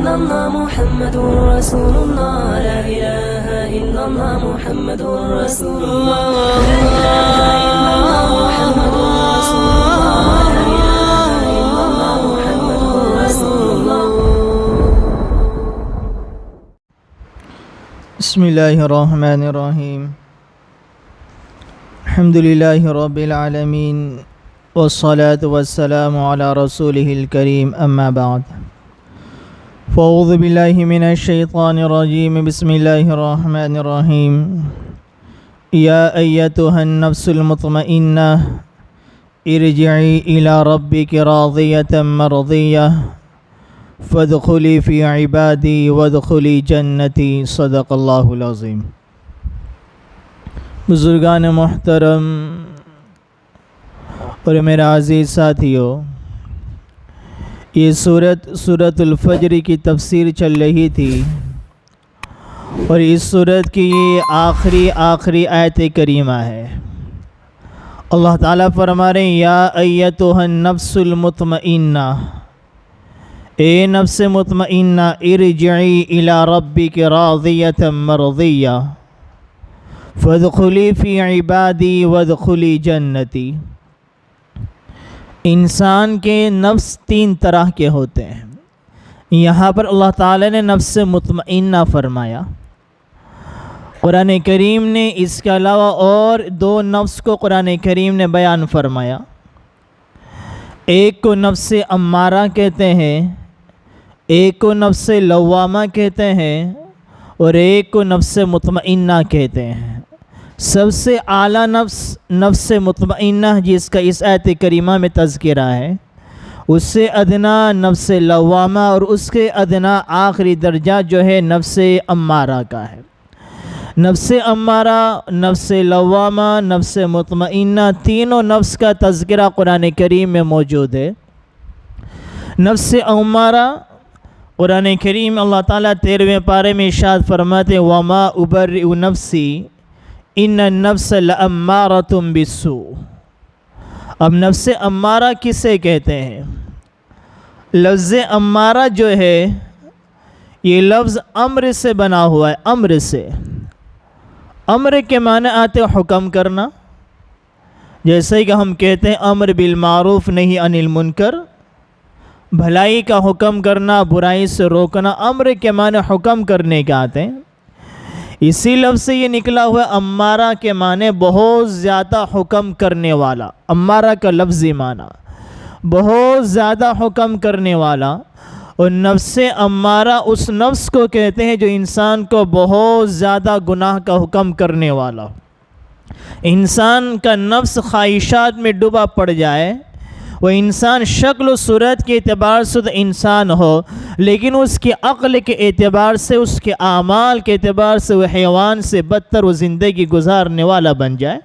إلا الله محمد رسول الله لا إله إلا الله محمد رسول الله لا إله إلا الله محمد رسول الله لا إله إلا الله محمد رسول الله. بسم الله الرحمن الرحيم. الحمد لله رب العالمين والصلاة والسلام على رسوله الكريم أما بعد فأعوذ بالله من الشيطان الرجيم. بسم الله الرحمن الرحيم. يا أيتها النفس المطمئنة ارجعي إلى ربك راضية مرضية فادخلی فی عبادی وادخلی جنتی. صدق اللہ العظیم. بزرگان محترم اور میرے عزیز ساتھیوں، یہ سورۃ الفجر کی تفسیر چل رہی تھی اور اس سورت کی یہ آخری آیت کریمہ ہے. اللہ تعالیٰ فرما رہے ہیں یا ایتھا النفس المطمئنہ، اے نفس مطمئنہ، ارجعی الی ربک راضیۃ مرضیہ فادخلی فی عبادی وادخلی جنتی. انسان کے نفس تین طرح کے ہوتے ہیں. یہاں پر اللہ تعالی نے نفس مطمئنہ فرمایا. قرآن کریم نے اس کے علاوہ اور دو نفس کو قرآن کریم نے بیان فرمایا. ایک کو نفس امارہ کہتے ہیں، ایک کو نفس لوامہ کہتے ہیں، اور ایک کو نفس مطمئنہ کہتے ہیں. سب سے اعلیٰ نفس مطمئنہ جس کا اس آیت کریمہ میں تذکرہ ہے، اس سے ادنا نفس لوامہ، اور اس کے ادنا آخری درجہ جو ہے نفس امارہ کا ہے. نفس امارہ، نفس لوامہ، نفس مطمئنہ، تینوں نفس کا تذکرہ قرآن کریم میں موجود ہے. نفس امارہ، قرآن کریم اللہ تعالیٰ 13ویں پارے میں ارشاد فرماتے ہیں وَمَا أُبَرِّئُ نَفْسِي إِنَّ النَّفْسَ لَأَمَّارَةٌ بِالسُّوءِ. اب نفس امارہ کسے کہتے ہیں؟ لفظ امارہ جو ہے یہ لفظ امر سے بنا ہوا ہے. امر سے، امر کے معنی آتے حکم کرنا، جیسے کہ ہم کہتے ہیں امر بالمعروف نہی عن المنکر، بھلائی کا حکم کرنا، برائی سے روکنا. امر کے معنی حکم کرنے کے آتے ہیں. اسی لفظ سے یہ نکلا ہوا امارہ کے معنی بہت زیادہ حکم کرنے والا. امارہ کا لفظی معنی بہت زیادہ حکم کرنے والا. اور نفس امارہ اس نفس کو کہتے ہیں جو انسان کو بہت زیادہ گناہ کا حکم کرنے والا. انسان کا نفس خواہشات میں ڈوبا پڑ جائے، وہ انسان شکل و صورت کے اعتبار سے تو انسان ہو، لیکن اس کی عقل کے اعتبار سے، اس کے اعمال کے اعتبار سے وہ حیوان سے بدتر وہ زندگی گزارنے والا بن جائے.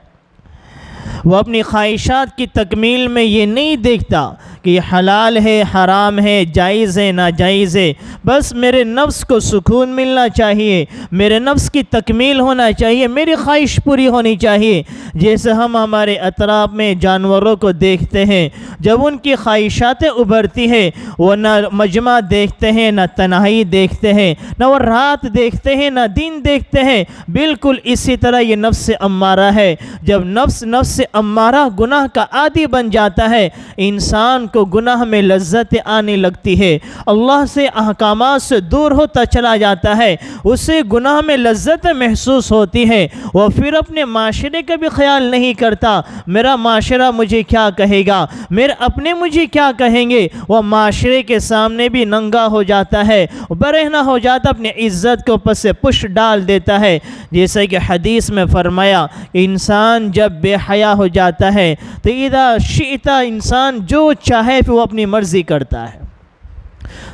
وہ اپنی خواہشات کی تکمیل میں یہ نہیں دیکھتا کہ یہ حلال ہے، حرام ہے، جائز ہے، ناجائز ہے. بس میرے نفس کو سکون ملنا چاہیے، میرے نفس کی تکمیل ہونا چاہیے، میری خواہش پوری ہونی چاہیے. جیسے ہم ہمارے اطراف میں جانوروں کو دیکھتے ہیں، جب ان کی خواہشاتیں ابھرتی ہیں، وہ نہ مجمع دیکھتے ہیں، نہ تنہائی دیکھتے ہیں، نہ وہ رات دیکھتے ہیں، نہ دن دیکھتے ہیں. بالکل اسی طرح یہ نفس امارہ ہے. جب نفس امارہ گناہ کا عادی بن جاتا ہے، انسان کو گناہ میں لذت آنے لگتی ہے، اللہ سے احکامات سے دور ہوتا چلا جاتا ہے، اسے گناہ میں لذت محسوس ہوتی ہے. وہ پھر اپنے معاشرے کا بھی خیال نہیں کرتا، میرا معاشرہ مجھے کیا کہے گا، میرے اپنے مجھے کیا کہیں گے. وہ معاشرے کے سامنے بھی ننگا ہو جاتا ہے، برہنہ ہو جاتا، اپنی عزت کو پس پش ڈال دیتا ہے. جیسے کہ حدیث میں فرمایا کہ انسان جب بے حیا ہو جاتا ہے تو اذا شئتا، انسان جو چاہے پھر وہ اپنی مرضی کرتا ہے.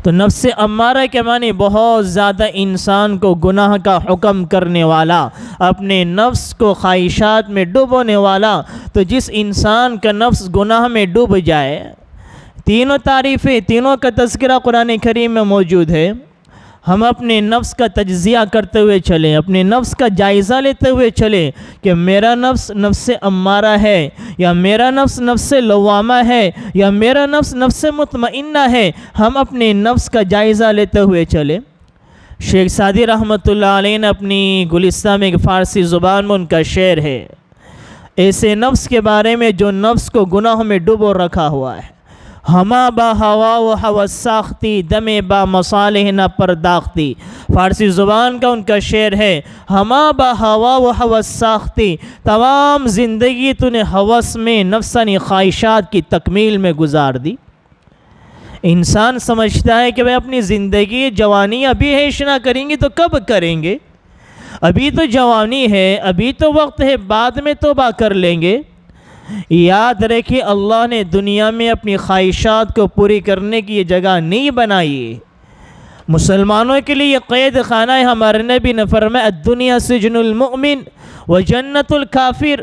تو نفس امارہ کے معنی بہت زیادہ انسان کو گناہ کا حکم کرنے والا، اپنے نفس کو خواہشات میں ڈوبونے والا. تو جس انسان کا نفس گناہ میں ڈوب جائے، تینوں تعریفیں، تینوں کا تذکرہ قرآن کریم میں موجود ہے. ہم اپنے نفس کا تجزیہ کرتے ہوئے چلیں، اپنے نفس کا جائزہ لیتے ہوئے چلیں کہ میرا نفس نفس امارہ ہے، یا میرا نفس نفس لوامہ ہے، یا میرا نفس نفس مطمئنہ ہے۔ ہم اپنے نفس کا جائزہ لیتے ہوئے چلیں۔ شیخ سعدی رحمۃ اللہ علیہ نے اپنی گلستہ میں ایک فارسی زبان میں ان کا شعر ہے، ایسے نفس کے بارے میں جو نفس کو گناہوں میں ڈبو رکھا ہوا ہے، ہما با ہوا و ہوس ساختی، دم با مصالح نہ پرداختی۔ فارسی زبان کا ان کا شعر ہے، ہما با ہوا و ہوس ساختی، تمام زندگی تو نے ہوس میں نفسانی خواہشات کی تکمیل میں گزار دی۔ انسان سمجھتا ہے کہ وہ اپنی زندگی جوانی ابھی عیش نہ کریں گے تو کب کریں گے، ابھی تو جوانی ہے، ابھی تو وقت ہے، بعد میں توبہ کر لیں گے۔ یاد رکھیں اللہ نے دنیا میں اپنی خواہشات کو پوری کرنے کی یہ جگہ نہیں بنائی۔ مسلمانوں کے لیے یہ قید خانہ ہے۔ ہمارے نبی نے فرمایا الدنیا سجن المؤمن و جنت الکافر۔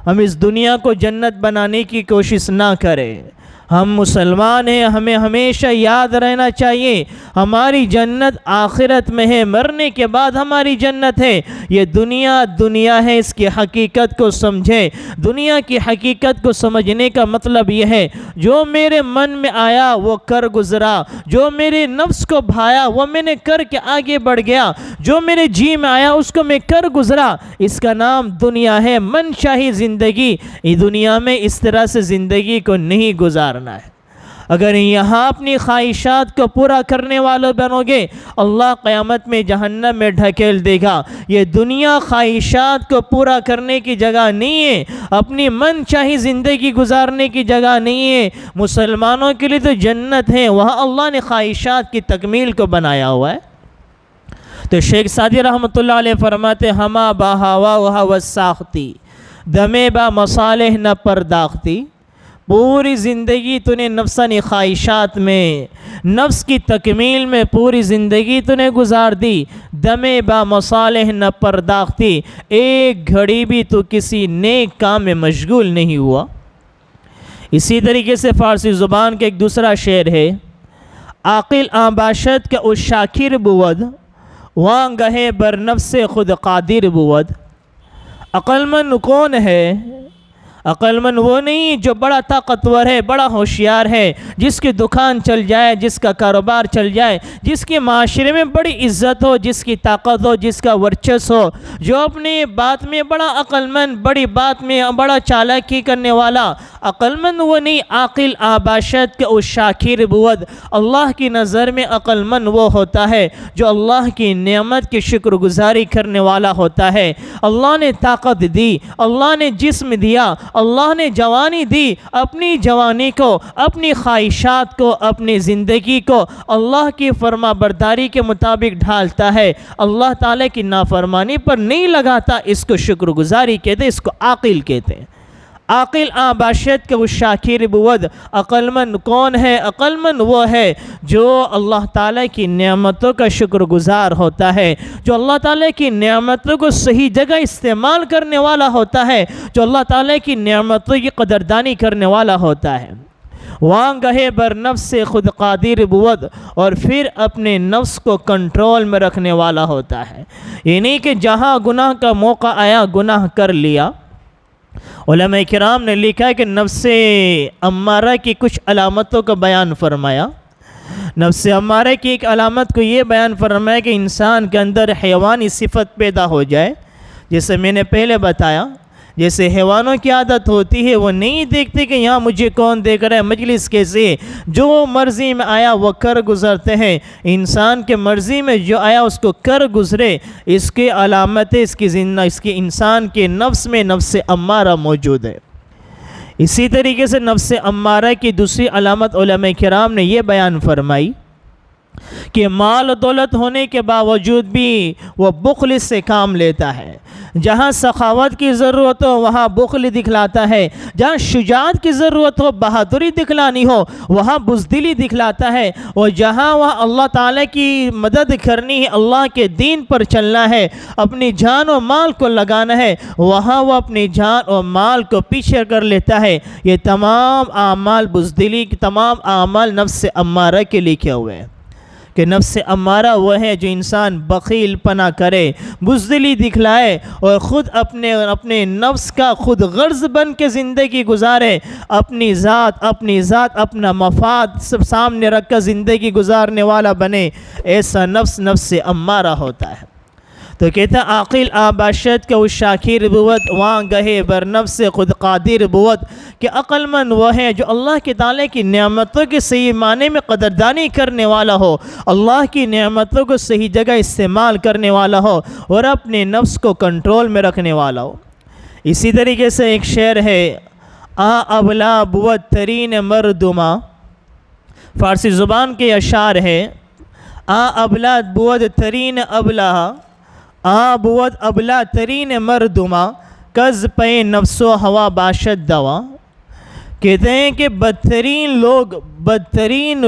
ہم اس دنیا کو جنت بنانے کی کوشش نہ کریں۔ ہم مسلمان ہیں، ہمیں ہمیشہ یاد رہنا چاہیے ہماری جنت آخرت میں ہے، مرنے کے بعد ہماری جنت ہے۔ یہ دنیا ہے، اس کی حقیقت کو سمجھیں۔ دنیا کی حقیقت کو سمجھنے کا مطلب یہ ہے جو میرے من میں آیا وہ کر گزرا، جو میرے نفس کو بھایا وہ میں نے کر کے آگے بڑھ گیا، جو میرے جی میں آیا اس کو میں کر گزرا، اس کا نام دنیا ہے۔ من چاہی زندگی اس دنیا میں اس طرح سے زندگی کو نہیں گزارنا ہے۔ اگر یہاں اپنی خواہشات کو پورا کرنے والوں بنو گے، اللہ قیامت میں جہنم میں ڈھکیل دے گا۔ یہ دنیا خواہشات کو پورا کرنے کی جگہ نہیں ہے، اپنی من چاہی زندگی گزارنے کی جگہ نہیں ہے۔ مسلمانوں کے لیے تو جنت ہے، وہاں اللہ نے خواہشات کی تکمیل کو بنایا ہوا ہے۔ تو شیخ سعدی رحمۃ اللہ علیہ فرماتے ہما با ہوا و ہوس ساختی، دمے با مصالح نہ پرداختی۔ پوری زندگی تو نے نفسانی خواہشات میں، نفس کی تکمیل میں پوری زندگی تو نے گزار دی، دمے با مصالح نہ پرداختی، ایک گھڑی بھی تو کسی نیک کام میں مشغول نہیں ہوا۔ اسی طریقے سے فارسی زبان کا ایک دوسرا شعر ہے، عاقل آن باشد کا اس شاکر بود، وہاں گہے بر نفس خود قادر بود۔ عقل مند کون ہے؟ عقل مند وہ نہیں جو بڑا طاقتور ہے، بڑا ہوشیار ہے، جس کی دکان چل جائے، جس کا کاروبار چل جائے، جس کے معاشرے میں بڑی عزت ہو، جس کی طاقت ہو، جس کا ورچس ہو، جو اپنی بات میں بڑا عقل مند، بڑی بات میں بڑا چالاکی کرنے والا۔ عقل مند وہ نہیں، عاقل آباشد کے اس شاکر بود۔ اللہ کی نظر میں عقل مند وہ ہوتا ہے جو اللہ کی نعمت کی شکر گزاری کرنے والا ہوتا ہے۔ اللہ نے طاقت دی، اللہ نے جسم دیا، اللہ نے جوانی دی، اپنی جوانی کو، اپنی خواہشات کو، اپنی زندگی کو اللہ کی فرما برداری کے مطابق ڈھالتا ہے، اللہ تعالیٰ کی نافرمانی پر نہیں لگاتا۔ اس کو شکر گزاری کہتے ہیں، اس کو عاقل کہتے ہیں۔ عاقل آباشد کے وہ شاکر بود۔ عقل مند کون ہے؟ عقل مند وہ ہے جو اللہ تعالیٰ کی نعمتوں کا شکر گزار ہوتا ہے، جو اللہ تعالیٰ کی نعمتوں کو صحیح جگہ استعمال کرنے والا ہوتا ہے، جو اللہ تعالیٰ کی نعمتوں کی قدردانی کرنے والا ہوتا ہے۔ وہاں گہے بر نفس سے خود قادر بود، اور پھر اپنے نفس کو کنٹرول میں رکھنے والا ہوتا ہے۔ یعنی کہ جہاں گناہ کا موقع آیا گناہ کر لیا۔ علماء کرام نے لکھا ہے کہ نفس امارہ کی کچھ علامتوں کا بیان فرمایا۔ نفس امارہ کی ایک علامت کو یہ بیان فرمایا کہ انسان کے اندر حیوانی صفت پیدا ہو جائے، جیسے میں نے پہلے بتایا، جیسے حیوانوں کی عادت ہوتی ہے، وہ نہیں دیکھتے کہ یہاں مجھے کون دیکھ رہا ہے، مجلس کیسے، جو مرضی میں آیا وہ کر گزرتے ہیں۔ انسان کے مرضی میں جو آیا اس کو کر گزرے، اس کی علامتیں اس کی انسان کے نفس میں نفس امارہ موجود ہے۔ اسی طریقے سے نفس امارہ کی دوسری علامت علماء کرام نے یہ بیان فرمائی کہ مال و دولت ہونے کے باوجود بھی وہ بخل سے کام لیتا ہے۔ جہاں سخاوت کی ضرورت ہو وہاں بخل دکھلاتا ہے، جہاں شجاعت کی ضرورت ہو، بہادری دکھلانی ہو وہاں بزدلی دکھلاتا ہے، اور جہاں وہاں اللہ تعالیٰ کی مدد کرنی ہے، اللہ کے دین پر چلنا ہے، اپنی جان و مال کو لگانا ہے، وہاں وہ اپنی جان و مال کو پیچھے کر لیتا ہے۔ یہ تمام اعمال بزدلی کے تمام اعمال نفس امارہ کے لکھے ہوئے ہیں۔ کہ نفس امارہ وہ ہے جو انسان بخیل پنا کرے، بزدلی دکھلائے اور خود اپنے نفس کا خود غرض بن کے زندگی گزارے، اپنی ذات اپنا مفاد سب سامنے رکھ کر زندگی گزارنے والا بنے، ایسا نفس امارہ ہوتا ہے۔ تو کہتا عاقل آباشد کا وہ شاکر بود، وہاں گہے بر نفس خود قادر بود، کہ عقل مند وہ ہے جو اللہ کے تعالیٰ کی نعمتوں کے صحیح معنی میں قدردانی کرنے والا ہو، اللہ کی نعمتوں کو صحیح جگہ استعمال کرنے والا ہو اور اپنے نفس کو کنٹرول میں رکھنے والا ہو۔ اسی طریقے سے ایک شعر ہے، ابلا بود ترین مردما، فارسی زبان کے اشعار ہے، ابلا بود ترین ابلا، بود ابلا ترین مردما، کز پہ نفس و ہوا باشد دوا۔ کہتے ہیں کہ بدترین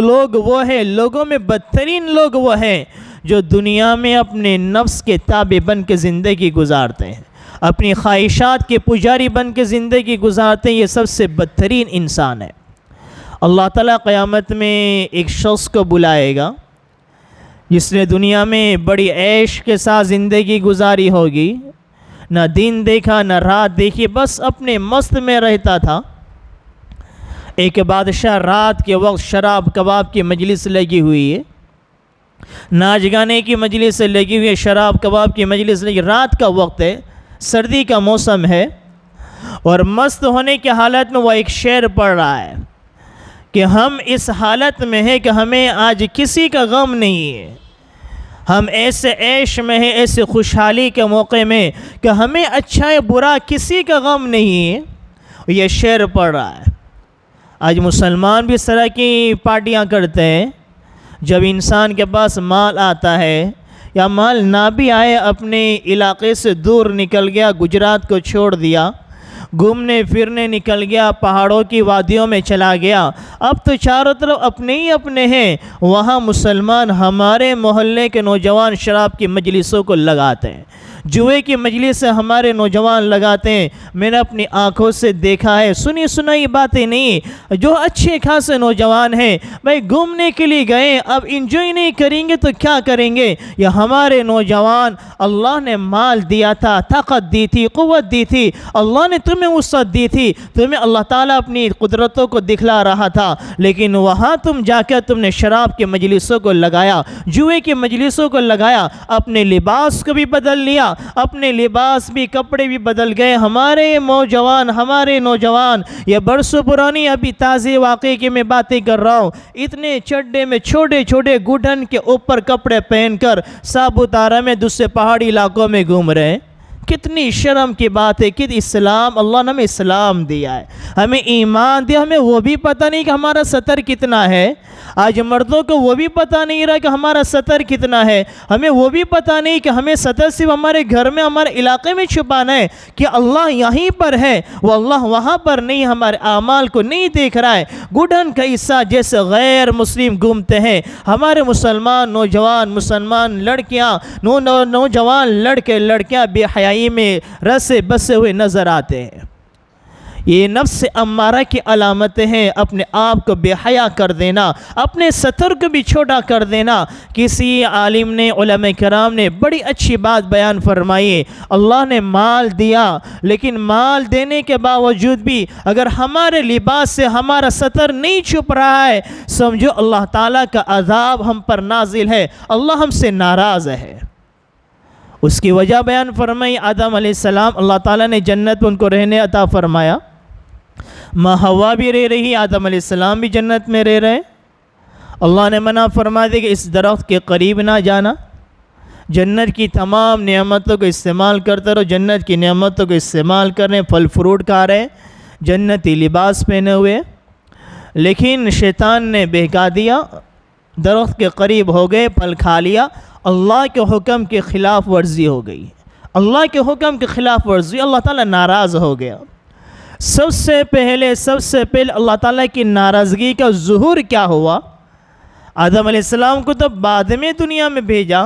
لوگ وہ ہیں، لوگوں میں بدترین لوگ وہ ہیں جو دنیا میں اپنے نفس کے تابع بن کے زندگی گزارتے ہیں، اپنی خواہشات کے پجاری بن کے زندگی گزارتے ہیں، یہ سب سے بدترین انسان ہے۔ اللہ تعالیٰ قیامت میں ایک شخص کو بلائے گا جس نے دنیا میں بڑی عیش کے ساتھ زندگی گزاری ہوگی، نہ دن دیکھا نہ رات دیکھی، بس اپنے مست میں رہتا تھا۔ ایک بادشاہ رات کے وقت شراب کباب کی مجلس لگی ہوئی ہے، ناچ گانے کی مجلس لگی ہوئی ہے، شراب کباب کی مجلس لگی، رات کا وقت ہے، سردی کا موسم ہے، اور مست ہونے کی حالت میں وہ ایک شعر پڑھ رہا ہے کہ ہم اس حالت میں ہیں کہ ہمیں آج کسی کا غم نہیں ہے، ہم ایسے عیش میں ہیں، ایسے خوشحالی کے موقع میں کہ ہمیں اچھا ہے برا کسی کا غم نہیں ہے۔ یہ شعر پڑھ رہا ہے۔ آج مسلمان بھی اس طرح کی پارٹیاں کرتے ہیں، جب انسان کے پاس مال آتا ہے یا مال نہ بھی آئے، اپنے علاقے سے دور نکل گیا، گجرات کو چھوڑ دیا، گھومنے پھرنے نکل گیا، پہاڑوں کی وادیوں میں چلا گیا، اب تو چاروں طرف اپنے ہی اپنے ہیں، وہاں مسلمان ہمارے محلے کے نوجوان شراب کی مجلسوں کو لگاتے ہیں، جوئے کی مجلس سے ہمارے نوجوان لگاتے ہیں۔ میں نے اپنی آنکھوں سے دیکھا ہے، سنی سنائی باتیں نہیں، جو اچھے خاصے نوجوان ہیں بھائی گھومنے کے لیے گئے، اب انجوائے نہیں کریں گے تو کیا کریں گے؟ یہ ہمارے نوجوان، اللہ نے مال دیا تھا، طاقت دی تھی، قوت دی تھی، اللہ نے تمہیں وسعت دی تھی، تمہیں اللہ تعالیٰ اپنی قدرتوں کو دکھلا رہا تھا، لیکن وہاں تم جا کر تم نے شراب کے مجلسوں کو لگایا، جوئے کی مجلسوں کو لگایا، اپنے لباس کو بھی بدل لیا، اپنے لباس بھی کپڑے بھی بدل گئے۔ ہمارے نوجوان یہ برسوں پرانی ابھی تازے واقعے کی میں باتیں کر رہا ہوں، اتنے چڈے میں چھوٹے چھوٹے گھٹن کے اوپر کپڑے پہن کر ساپوتارہ میں دوسرے پہاڑی علاقوں میں گھوم رہے ہیں۔ کتنی شرم کی بات ہے کہ اسلام، اللہ نے ہمیں اسلام دیا ہے، ہمیں ایمان دیا، ہمیں وہ بھی پتہ نہیں کہ ہمارا سطر کتنا ہے۔ آج مردوں کو وہ بھی پتہ نہیں رہا کہ ہمارا سطر کتنا ہے، ہمیں وہ بھی پتہ نہیں کہ ہمیں سطر صرف ہمارے گھر میں، ہمارے علاقے میں چھپانا ہے، کہ اللہ یہیں پر ہے، وہ اللہ وہاں پر نہیں، ہمارے اعمال کو نہیں دیکھ رہا ہے۔ گڈھن کا حصہ جیسے غیر مسلم گھومتے ہیں، ہمارے مسلمان نوجوان، مسلمان لڑکیاں، نوجوان لڑکیاں بے حیائی میں رسے بسے ہوئے نظر آتے ہیں۔ یہ نفس امارہ کی علامتیں ہیں، اپنے آپ کو بے حیا کر دینا، اپنے سطر کو بھی چھوٹا کر دینا۔ کسی عالم نے، علماء کرام نے بڑی اچھی بات بیان فرمائی، اللہ نے مال دیا، لیکن مال دینے کے باوجود بھی اگر ہمارے لباس سے ہمارا سطر نہیں چھپ رہا ہے، سمجھو اللہ تعالیٰ کا عذاب ہم پر نازل ہے، اللہ ہم سے ناراض ہے۔ اس کی وجہ بیان فرمائی، آدم علیہ السلام، اللہ تعالیٰ نے جنت میں ان کو رہنے عطا فرمایا، ماں حوا بھی رہ رہی، آدم علیہ السلام بھی جنت میں رہ رہے، اللہ نے منع فرما دیا کہ اس درخت کے قریب نہ جانا، جنت کی تمام نعمتوں کو استعمال کرتے رہو، جنت کی نعمتوں کو استعمال کر رہے ہیں، پھل فروٹ کھا رہے ہیں، جنتی لباس پہنے ہوئے، لیکن شیطان نے بہکا دیا، درخت کے قریب ہو گئے، پھل کھا لیا، اللہ کے حکم کی خلاف ورزی ہو گئی، اللہ کے حکم کی خلاف ورزی، اللہ تعالیٰ ناراض ہو گیا۔ سب سے پہلے اللہ تعالیٰ کی ناراضگی کا ظہور کیا ہوا؟ آدم علیہ السلام کو تو بعد میں دنیا میں بھیجا،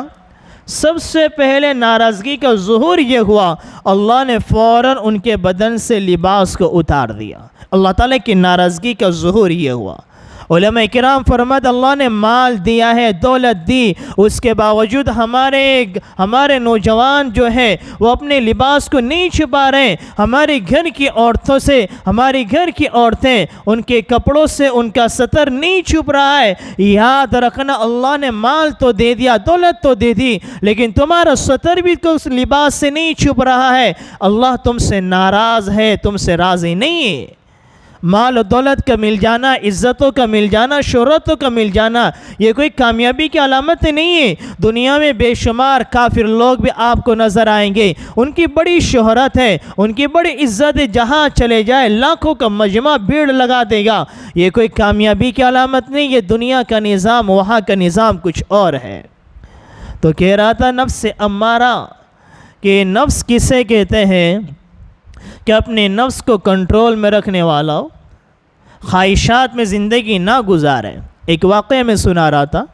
سب سے پہلے ناراضگی کا ظہور یہ ہوا، اللہ نے فوراً ان کے بدن سے لباس کو اتار دیا، اللہ تعالیٰ کی ناراضگی کا ظہور یہ ہوا۔ علماء کرام فرماتے اللہ نے مال دیا ہے، دولت دی، اس کے باوجود ہمارے نوجوان جو ہے وہ اپنے لباس کو نہیں چھپا رہے، ہمارے گھر کی عورتوں سے، ہماری گھر کی عورتیں ان کے کپڑوں سے ان کا ستر نہیں چھپ رہا ہے۔ یاد رکھنا اللہ نے مال تو دے دیا، دولت تو دے دی، لیکن تمہارا ستر بھی اس لباس سے نہیں چھپ رہا ہے۔ اللہ تم سے ناراض ہے، تم سے راضی نہیں ہے۔ مال و دولت کا مل جانا، عزتوں کا مل جانا، شہرتوں کا مل جانا، یہ کوئی کامیابی کی علامت نہیں ہے۔ دنیا میں بے شمار کافر لوگ بھی آپ کو نظر آئیں گے، ان کی بڑی شہرت ہے، ان کی بڑی عزت ہے، جہاں چلے جائے لاکھوں کا مجمع بھیڑ لگا دے گا، یہ کوئی کامیابی کی علامت نہیں، یہ دنیا کا نظام، وہاں کا نظام کچھ اور ہے۔ تو کہہ رہا تھا نفس امارہ، کہ نفس کسے کہتے ہیں کہ اپنے نفس کو کنٹرول میں رکھنے والا ہو، خواہشات میں زندگی نہ گزارے۔ ایک واقعہ میں سنا رہا تھا،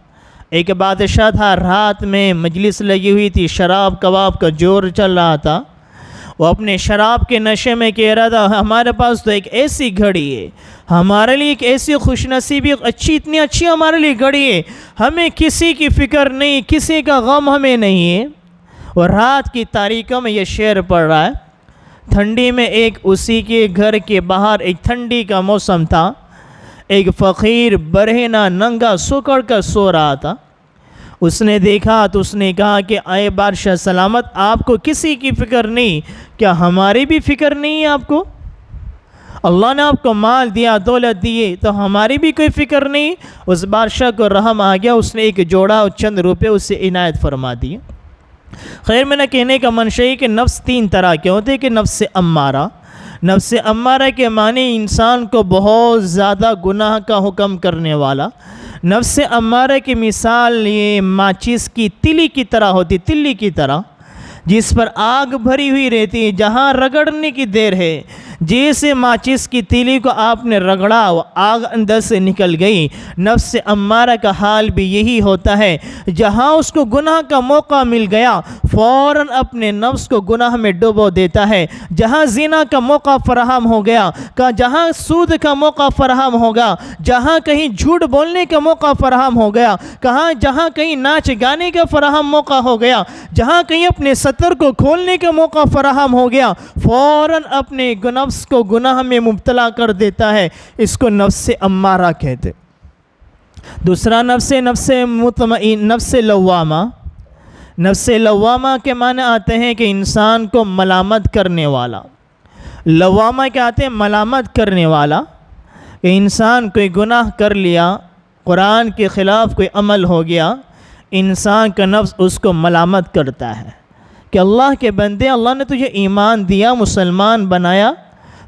ایک بادشاہ تھا، رات میں مجلس لگی ہوئی تھی، شراب کباب کا جور چل رہا تھا، وہ اپنے شراب کے نشے میں کہہ رہا تھا ہمارے پاس تو ایک ایسی گھڑی ہے، ہمارے لیے ایک ایسی خوش نصیبی، اتنی اچھی ہمارے لیے گھڑی ہے، ہمیں کسی کی فکر نہیں، کسی کا غم ہمیں نہیں ہے۔ اور رات کی تاریکیوں میں یہ شعر پڑھ رہا ہے، ٹھنڈی میں ایک اسی کے گھر کے باہر ایک ٹھنڈی کا موسم تھا، ایک فقیر برہنہ ننگا سکڑ کر سو رہا تھا، اس نے دیکھا تو اس نے کہا کہ اے بادشاہ سلامت، آپ کو کسی کی فکر نہیں، کیا ہماری بھی فکر نہیں ہے آپ کو؟ اللہ نے آپ کو مال دیا، دولت دیے، تو ہماری بھی کوئی فکر نہیں۔ اس بادشاہ کو رحم آ گیا، اس نے ایک جوڑا اور چند روپے اس سے عنایت فرما دیے۔ خیر میں نے کہنے کا منشا ہے کہ نفس تین طرح کے ہوتے ہیں، کہ نفس امارہ، نفس امارہ کے معنی انسان کو بہت زیادہ گناہ کا حکم کرنے والا۔ نفس امارہ کی مثال یہ ماچس کی تلی کی طرح ہوتی، تلی کی طرح جس پر آگ بھری ہوئی رہتی ہے، جہاں رگڑنے کی دیر ہے، جیسے ماچس کی تیلی کو آپ نے رگڑا وہ آگ اندر سے نکل گئی۔ نفس امارہ کا حال بھی یہی ہوتا ہے، جہاں اس کو گناہ کا موقع مل گیا فوراً اپنے نفس کو گناہ میں ڈبو دیتا ہے۔ جہاں زنا کا موقع فراہم ہو گیا، جہاں سود کا موقع فراہم ہوگا، جہاں کہیں جھوٹ بولنے کا موقع فراہم ہو گیا، جہاں کہیں ناچ گانے کا فراہم موقع ہو گیا، جہاں کہیں اپنے ستر کو کھولنے کا موقع فراہم ہو گیا، فوراً اپنے نفس کو گناہ میں مبتلا کر دیتا ہے۔ اس کو نفس امارہ کہتے۔ دوسرا نفس مطمئن، نفس لوامہ۔ نفس لوامہ کے معنی آتے ہیں کہ انسان کو ملامت کرنے والا۔ لوامہ کیا آتے ہیں؟ ملامت کرنے والا، کہ انسان کوئی گناہ کر لیا، قرآن کے خلاف کوئی عمل ہو گیا، انسان کا نفس اس کو ملامت کرتا ہے کہ اللہ کے بندے، اللہ نے تجھے ایمان دیا، مسلمان بنایا،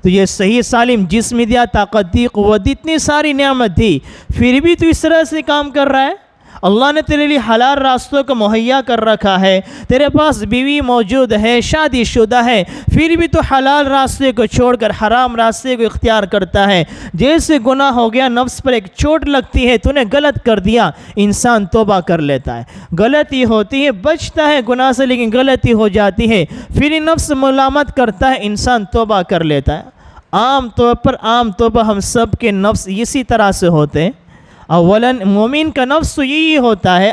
تو یہ صحیح سالم جسم دیا، طاقت دی، قوت دی، اتنی ساری نعمت دی، پھر بھی تو اس طرح سے کام کر رہا ہے۔ اللہ نے تیرے لیے حلال راستوں کو مہیا کر رکھا ہے، تیرے پاس بیوی موجود ہے، شادی شدہ ہے، پھر بھی تو حلال راستے کو چھوڑ کر حرام راستے کو اختیار کرتا ہے۔ جیسے گناہ ہو گیا، نفس پر ایک چوٹ لگتی ہے، تو نے غلط کر دیا، انسان توبہ کر لیتا ہے، غلطی ہوتی ہے، بچتا ہے گناہ سے، لیکن غلطی ہو جاتی ہے، پھر نفس ملامت کرتا ہے، انسان توبہ کر لیتا ہے۔ عام طور پر ہم سب کے نفس اسی طرح سے ہوتے ہیں۔ اولاً مومن کا نفس تو یہی ہوتا ہے،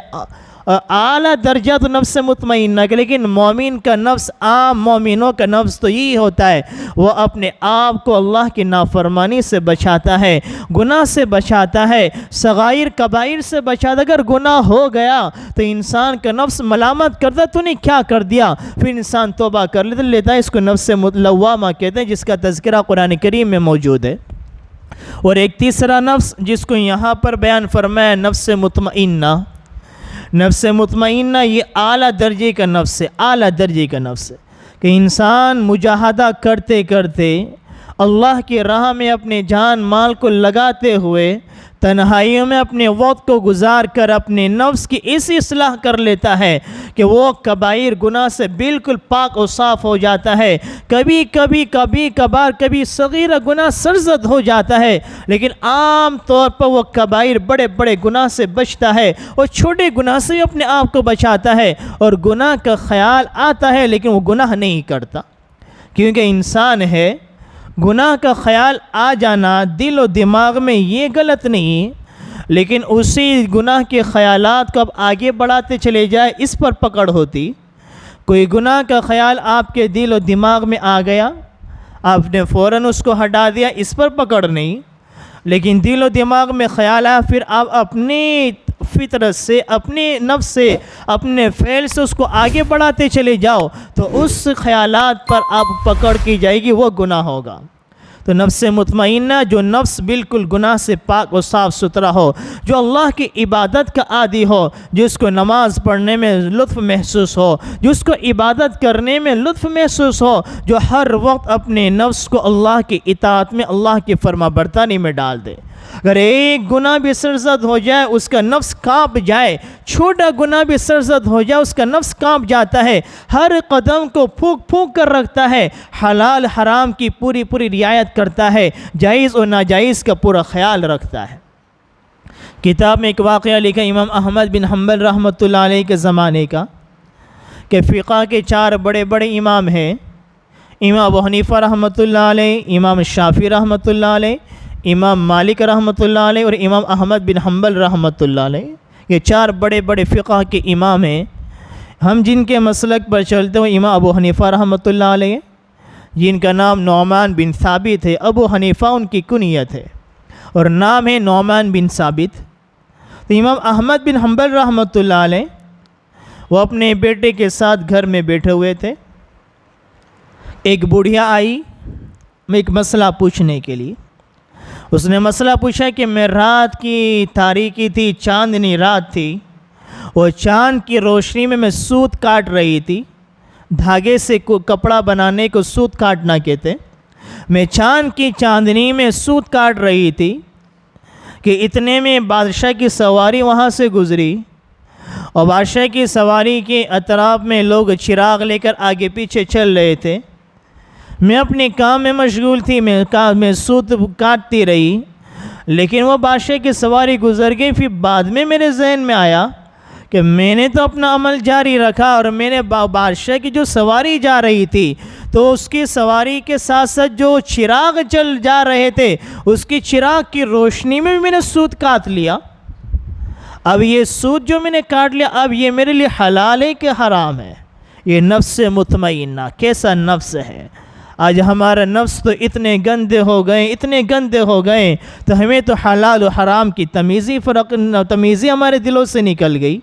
اعلیٰ درجہ تو نفس مطمئنہ کا، لیکن مومن کا نفس، عام مومنوں کا نفس تو یہی ہوتا ہے، وہ اپنے آپ کو اللہ کی نافرمانی سے بچاتا ہے، گناہ سے بچاتا ہے، صغائر کبائر سے بچاتا ہے۔ اگر گناہ ہو گیا تو انسان کا نفس ملامت کرتا، تو نے کیا کر دیا، پھر انسان توبہ کر لیتا ہے۔ اس کو نفس لوامہ کہتے ہیں، جس کا تذکرہ قرآن کریم میں موجود ہے۔ اور ایک تیسرا نفس جس کو یہاں پر بیان فرمایا، نفس مطمئنہ۔ نفس مطمئنہ یہ اعلیٰ درجے کا نفس ہے، اعلیٰ درجے کا نفس ہے، کہ انسان مجاہدہ کرتے کرتے اللہ کی راہ میں اپنے جان مال کو لگاتے ہوئے، تنہائیوں میں اپنے وقت کو گزار کر اپنے نفس کی ایسی اصلاح کر لیتا ہے کہ وہ کبائر گناہ سے بالکل پاک و صاف ہو جاتا ہے۔ کبھی کبھار کبھی صغیرہ گناہ سرزد ہو جاتا ہے، لیکن عام طور پر وہ کبائر بڑے بڑے گناہ سے بچتا ہے، اور چھوٹے گناہ سے اپنے آپ کو بچاتا ہے، اور گناہ کا خیال آتا ہے لیکن وہ گناہ نہیں کرتا، کیونکہ انسان ہے۔ گناہ کا خیال آ جانا دل و دماغ میں یہ غلط نہیں، لیکن اسی گناہ کے خیالات کو اب آگے بڑھاتے چلے جائے، اس پر پکڑ ہوتی۔ کوئی گناہ کا خیال آپ کے دل و دماغ میں آ گیا، آپ نے فوراً اس کو ہٹا دیا، اس پر پکڑ نہیں، لیکن دل و دماغ میں خیال آیا، پھر آپ اپنی فطرت سے، اپنے نفس سے، اپنے فعل سے اس کو آگے بڑھاتے چلے جاؤ، تو اس خیالات پر آپ پکڑ کی جائے گی، وہ گناہ ہوگا۔ تو نفس مطمئنہ، جو نفس بالکل گناہ سے پاک و صاف ستھرا ہو، جو اللہ کی عبادت کا عادی ہو، جس کو نماز پڑھنے میں لطف محسوس ہو، جس کو عبادت کرنے میں لطف محسوس ہو، جو ہر وقت اپنے نفس کو اللہ کی اطاعت میں، اللہ کی فرما برداری میں ڈال دے۔ اگر ایک گناہ بھی سرزد ہو جائے اس کا نفس کانپ جائے، چھوٹا گناہ بھی سرزد ہو جائے اس کا نفس کانپ جاتا ہے، ہر قدم کو پھونک پھونک کر رکھتا ہے، حلال حرام کی پوری رعایت کرتا ہے، جائز و ناجائز کا پورا خیال رکھتا ہے۔ کتاب میں ایک واقعہ لکھا امام احمد بن حنبل رحمۃ اللہ علیہ کے زمانے کا، کہ فقہ کے 4 بڑے امام ہیں، امام ابو حنیفہ رحمۃ اللہ علیہ، امام شافعی رحمۃ اللہ علیہ، امام مالک رحمۃ اللہ علیہ اور امام احمد بن حنبل رحمۃ اللہ علیہ۔ یہ 4 بڑے فقہ کے امام ہیں۔ ہم جن کے مسلک پر چلتے ہیں امام ابو حنیفہ رحمۃ اللہ علیہ، جن کا نام نعمان بن ثابت ہے، ابو حنیفہ ان کی کنیت ہے اور نام ہے نعمان بن ثابت۔ تو امام احمد بن حنبل رحمۃ اللہ علیہ وہ اپنے بیٹے کے ساتھ گھر میں بیٹھے ہوئے تھے، ایک بڑھیا آئی ایک مسئلہ پوچھنے کے لیے۔ اس نے مسئلہ پوچھا کہ میں رات کی تاریکی تھی، چاندنی رات تھی، وہ چاند کی روشنی میں سوت کاٹ رہی تھی، دھاگے سے کپڑا بنانے کو سوت کاٹنا کہتے، میں چاند کی چاندنی میں سوت کاٹ رہی تھی کہ اتنے میں بادشاہ کی سواری وہاں سے گزری، اور بادشاہ کی سواری کے اطراف میں لوگ چراغ لے کر آگے پیچھے چل رہے تھے، میں اپنے کام میں مشغول تھی، میں سوت کاٹتی رہی، لیکن وہ بادشاہ کی سواری گزر گئی۔ پھر بعد میں میرے ذہن میں آیا کہ میں نے تو اپنا عمل جاری رکھا، اور میں نے بادشاہ کی جو سواری جا رہی تھی تو اس کی سواری کے ساتھ ساتھ جو چراغ چل جا رہے تھے اس کی چراغ کی روشنی میں نے سوت کاٹ لیا۔ اب یہ سوت جو میں نے کاٹ لیا، اب یہ میرے لیے حلال ہے کہ حرام ہے؟ یہ نفس مطمئنہ کیسا نفس ہے؟ آج ہمارا نفس تو اتنے گندے ہو گئے تو ہمیں تو حلال و حرام کی تمیزی ہمارے دلوں سے نکل گئی۔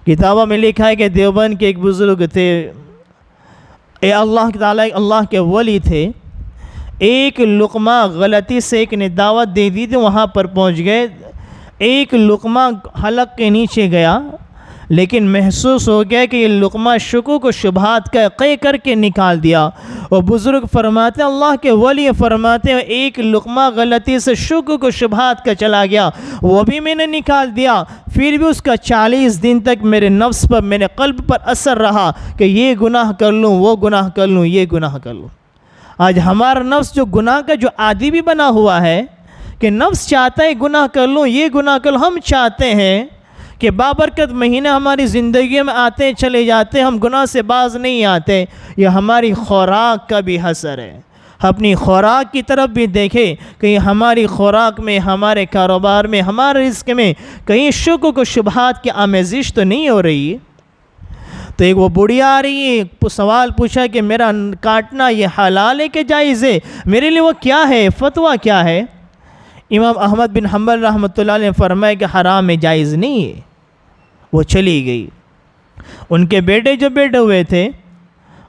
کتابوں میں لکھا ہے کہ دیوبند کے ایک بزرگ تھے، اللہ تعالیٰ اللہ کے ولی تھے، ایک لقمہ غلطی سے ایک نے دعوت دے دی تھی، وہاں پر پہنچ گئے، ایک لقمہ حلق کے نیچے گیا، لیکن محسوس ہو گیا کہ یہ لقمہ شکوک و شبہات کا قے کر کے نکال دیا۔ اور بزرگ فرماتے ہیں، اللہ کے ولی فرماتے ہیں، ایک لقمہ غلطی سے شکوک و شبہات کا چلا گیا، وہ بھی میں نے نکال دیا، پھر بھی اس کا 40 دن تک میرے نفس پر، میرے قلب پر اثر رہا کہ یہ گناہ کر لوں، وہ گناہ کر لوں، یہ گناہ کر لوں۔ آج ہمارا نفس جو گناہ کا جو عادی بھی بنا ہوا ہے کہ نفس چاہتا ہے گناہ کر لوں، یہ گناہ کر لوں، ہم چاہتے ہیں کہ بابرکت مہینہ ہماری زندگی میں آتے چلے جاتے، ہم گناہ سے باز نہیں آتے۔ یہ ہماری خوراک کا بھی اثر ہے۔ اپنی خوراک کی طرف بھی دیکھیں کہ ہماری خوراک میں، ہمارے کاروبار میں، ہمارے رزق میں کہیں شکوک و شبہات کی آمیزش تو نہیں ہو رہی ہے۔ تو ایک وہ بڑھیا آ رہی ہے، سوال پوچھا کہ میرا کاٹنا یہ حلال ہے کہ جائز ہے؟ میرے لیے وہ کیا ہے، فتویٰ کیا ہے؟ امام احمد بن حنبل رحمۃ اللہ علیہ نے فرمایا کہ حرام ہے، جائز نہیں ہے۔ وہ چلی گئی۔ ان کے بیٹے جو بیٹھے ہوئے تھے،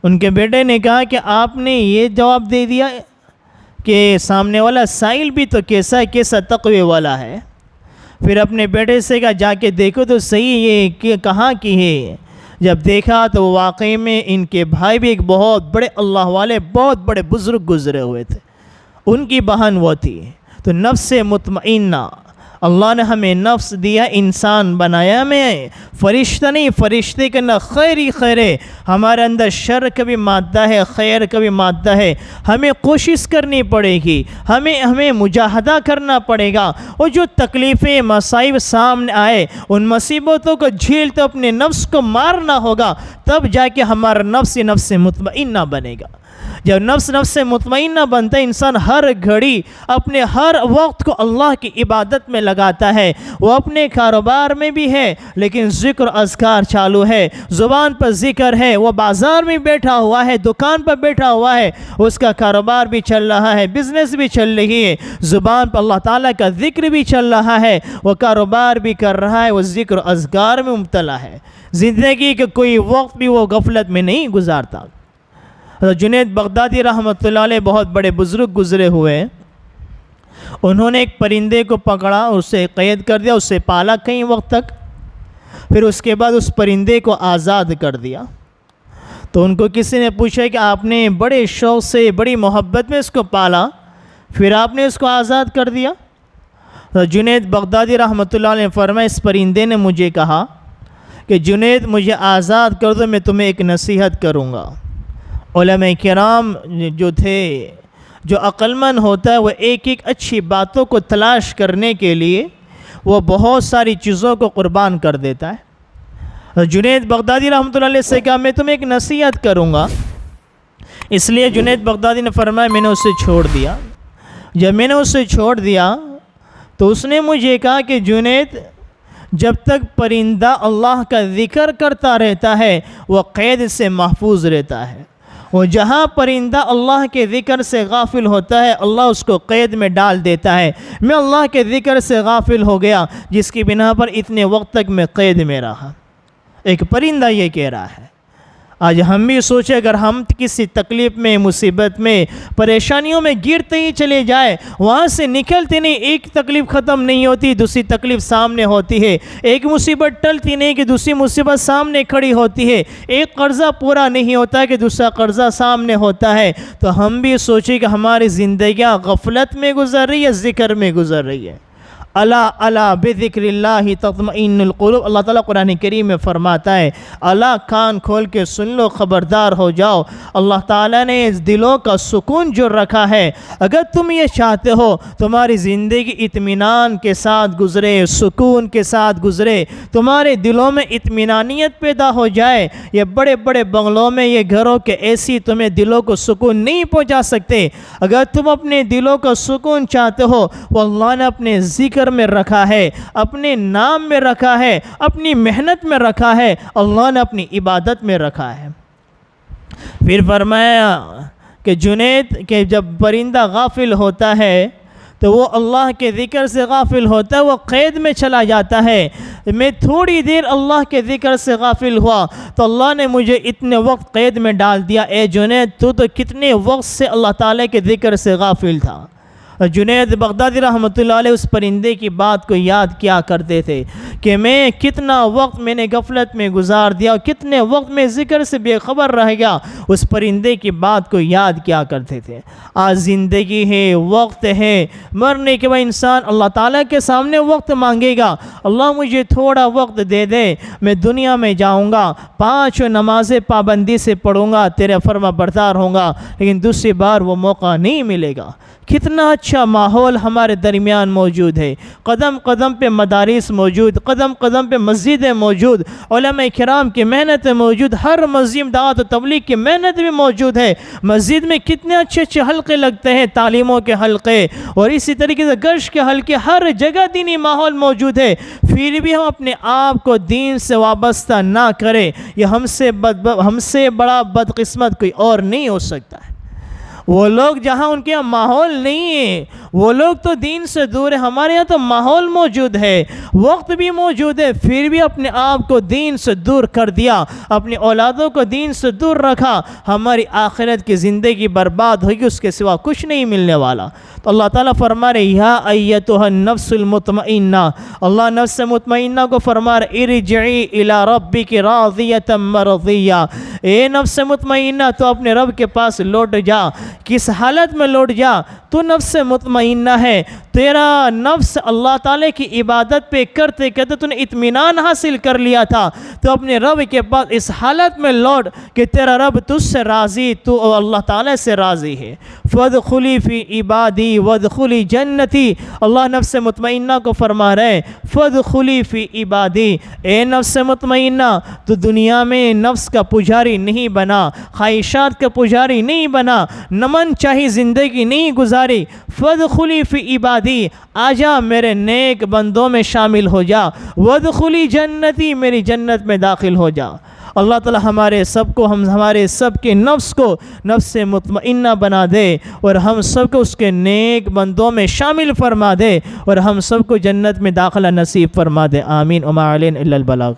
ان کے بیٹے نے کہا کہ آپ نے یہ جواب دے دیا کہ سامنے والا سائل بھی تو کیسا تقوی والا ہے۔ پھر اپنے بیٹے سے کہا جا کے دیکھو تو صحیح یہ کہاں کی ہے۔ جب دیکھا تو واقعی میں ان کے بھائی بھی ایک بہت بڑے اللہ والے، بہت بڑے بزرگ گزرے ہوئے تھے، ان کی بہن وہ تھی۔ تو نفس مطمئنہ، اللہ نے ہمیں نفس دیا، انسان بنایا، میں فرشتہ نہیں، فرشتے کا نہ خیر ہی خیر ہے، ہمارے اندر شر کا بھی مادہ ہے، خیر کا بھی مادہ ہے، ہمیں کوشش کرنی پڑے گی، ہمیں مجاہدہ کرنا پڑے گا، اور جو تکلیفیں مصائب سامنے آئے ان مصیبتوں کو جھیلتے اپنے نفس کو مارنا ہوگا، تب جا کے ہمارا نفس مطمئنہ بنے گا۔ جب نفس سے مطمئنہ بنتا ہے، انسان ہر گھڑی اپنے ہر وقت کو اللہ کی عبادت میں لگاتا ہے. وہ اپنے کاروبار میں بھی ہے لیکن ذکر اذکار چالو ہے، زبان پر ذکر ہے. وہ بازار میں بیٹھا ہوا ہے، دکان پر بیٹھا ہوا ہے، اس کا کاروبار بھی چل رہا ہے، بزنس بھی چل رہی ہے، زبان پر اللہ تعالیٰ کا ذکر بھی چل رہا ہے، وہ کاروبار بھی کر رہا ہے، وہ ذکر اذکار میں مبتلا ہے. زندگی کے کوئی وقت بھی وہ غفلت میں نہیں گزارتا. جنید بغدادی رحمۃ اللہ علیہ بہت بڑے بزرگ گزرے ہوئے. انہوں نے ایک پرندے کو پکڑا، اسے قید کر دیا، اسے پالا کئی وقت تک. پھر اس کے بعد اس پرندے کو آزاد کر دیا. تو ان کو کسی نے پوچھا کہ آپ نے بڑے شوق سے بڑی محبت میں اس کو پالا، پھر آپ نے اس کو آزاد کر دیا؟ تو جنید بغدادی رحمۃ اللہ علیہ نے فرمایا، اس پرندے نے مجھے کہا کہ جنید مجھے آزاد کر دو، میں تمہیں ایک نصیحت کروں گا. علماء کرام جو تھے، جو عقل مند ہوتا ہے، وہ ایک ایک اچھی باتوں کو تلاش کرنے کے لیے وہ بہت ساری چیزوں کو قربان کر دیتا ہے. جنید بغدادی رحمۃ اللہ علیہ سے کہا میں تمہیں ایک نصیحت کروں گا. اس لیے جنید بغدادی نے فرمایا میں نے اسے چھوڑ دیا. جب میں نے اسے چھوڑ دیا تو اس نے مجھے کہا کہ جنید جب تک پرندہ اللہ کا ذکر کرتا رہتا ہے وہ قید سے محفوظ رہتا ہے. وہ جہاں پرندہ اللہ کے ذکر سے غافل ہوتا ہے اللہ اس کو قید میں ڈال دیتا ہے. میں اللہ کے ذکر سے غافل ہو گیا جس کی بنا پر اتنے وقت تک میں قید میں رہا. ایک پرندہ یہ کہہ رہا ہے. آج ہم بھی سوچیں اگر ہم کسی تکلیف میں، مصیبت میں، پریشانیوں میں گرتے ہی چلے جائے، وہاں سے نکلتے نہیں، ایک تکلیف ختم نہیں ہوتی دوسری تکلیف سامنے ہوتی ہے، ایک مصیبت ٹلتی نہیں کہ دوسری مصیبت سامنے کھڑی ہوتی ہے، ایک قرضہ پورا نہیں ہوتا کہ دوسرا قرضہ سامنے ہوتا ہے. تو ہم بھی سوچیں کہ ہماری زندگیاں غفلت میں گزر رہی ہے، ذکر میں گزر رہی ہے. الا الا بذکر اللہ تطمئن القلوب. اللہ تعالیٰ قرآن کریم میں فرماتا ہے الا، کان کھول کے سن لو، خبردار ہو جاؤ. اللہ تعالیٰ نے اس دلوں کا سکون جو رکھا ہے، اگر تم یہ چاہتے ہو تمہاری زندگی اطمینان کے ساتھ گزرے، سکون کے ساتھ گزرے، تمہارے دلوں میں اطمینانیت پیدا ہو جائے، یہ بڑے بڑے بنگلوں میں، یہ گھروں کے ایسی تمہیں دلوں کو سکون نہیں پہنچا سکتے. اگر تم اپنے دلوں کا سکون چاہتے ہو وہ اللہ نے اپنے ذکر میں رکھا ہے، اپنے نام میں رکھا ہے، اپنی محنت میں رکھا ہے، اللہ نے اپنی عبادت میں رکھا ہے. پھر فرمایا کہ جنید کہ جب پرندہ غافل ہوتا ہے تو وہ اللہ کے ذکر سے غافل ہوتا ہے، وہ قید میں چلا جاتا ہے. میں تھوڑی دیر اللہ کے ذکر سے غافل ہوا تو اللہ نے مجھے اتنے وقت قید میں ڈال دیا. اے جنید تو کتنے وقت سے اللہ تعالیٰ کے ذکر سے غافل تھا. جنید بغدادی رحمۃ اللہ علیہ اس پرندے کی بات کو یاد کیا کرتے تھے کہ میں کتنا وقت میں نے غفلت میں گزار دیا، کتنے وقت میں ذکر سے بے خبر رہ گیا. اس پرندے کی بات کو یاد کیا کرتے تھے. آج زندگی ہے، وقت ہے، مرنے کے بعد انسان اللہ تعالیٰ کے سامنے وقت مانگے گا. اللہ مجھے تھوڑا وقت دے دے، میں دنیا میں جاؤں گا، 5 نمازیں پابندی سے پڑھوں گا، تیرے فرما بردار ہوں گا، لیکن دوسری بار وہ موقع نہیں ملے گا. کتنا اچھا ماحول ہمارے درمیان موجود ہے، قدم قدم پہ مدارس موجود، قدم قدم پہ مسجدیں موجود، علماء کرام کی محنت موجود، ہر مسجد دعوت و تبلیغ کی محنت بھی موجود ہے. مسجد میں کتنے اچھے اچھے حلقے لگتے ہیں، تعلیموں کے حلقے اور اسی طریقے سے گشت کے حلقے، ہر جگہ دینی ماحول موجود ہے. پھر بھی ہم اپنے آپ کو دین سے وابستہ نہ کریں، یہ ہم سے بڑا بدقسمت کوئی اور نہیں ہو سکتا ہے. وہ لوگ جہاں ان کے یہاں ماحول نہیں ہے وہ لوگ تو دین سے دور ہے، ہمارے یہاں تو ماحول موجود ہے، وقت بھی موجود ہے، پھر بھی اپنے آپ کو دین سے دور کر دیا، اپنی اولادوں کو دین سے دور رکھا. ہماری آخرت کی زندگی برباد ہوگی، اس کے سوا کچھ نہیں ملنے والا. تو اللہ تعالیٰ فرما رہے یا ایتھا النفس المطمئنہ، اللہ نفس مطمئنہ کو فرما رہے ارجعی الی ربک راضیۃ مرضیہ، اے نفس مطمئنہ تو اپنے رب کے پاس لوٹ جا. کس حالت میں لوٹ جا، تو نفس مطمئنہ ہے، تیرا نفس اللہ تعالیٰ کی عبادت پہ کرتے کرتے تو نے اطمینان حاصل کر لیا تھا، تو اپنے رب کے پاس اس حالت میں لوٹ کہ تیرا رب تجھ سے راضی، تو اللہ تعالیٰ سے راضی ہے۔ فادخلی فی عبادی وادخلی جنتی، اللہ نفس مطمئنہ کو فرما رہے فادخلی فی عبادی، اے نفس مطمئنہ تو دنیا میں نفس کا پجاری نہیں بنا، خواہشات کا پجاری نہیں بنا، نمن چاہی زندگی نہیں گزاری، فادخلی فی عبادی، آجا میرے نیک بندوں میں شامل ہو جا، وادخلی جنتی، میری جنت میں داخل ہو جا۔ اللہ تعالی ہمارے سب کو، ہمارے سب کے نفس کو نفس مطمئنہ بنا دے، اور ہم سب کو اس کے نیک بندوں میں شامل فرما دے، اور ہم سب کو جنت میں داخلہ نصیب فرما دے، آمین۔ وما علینا الا البلاغ۔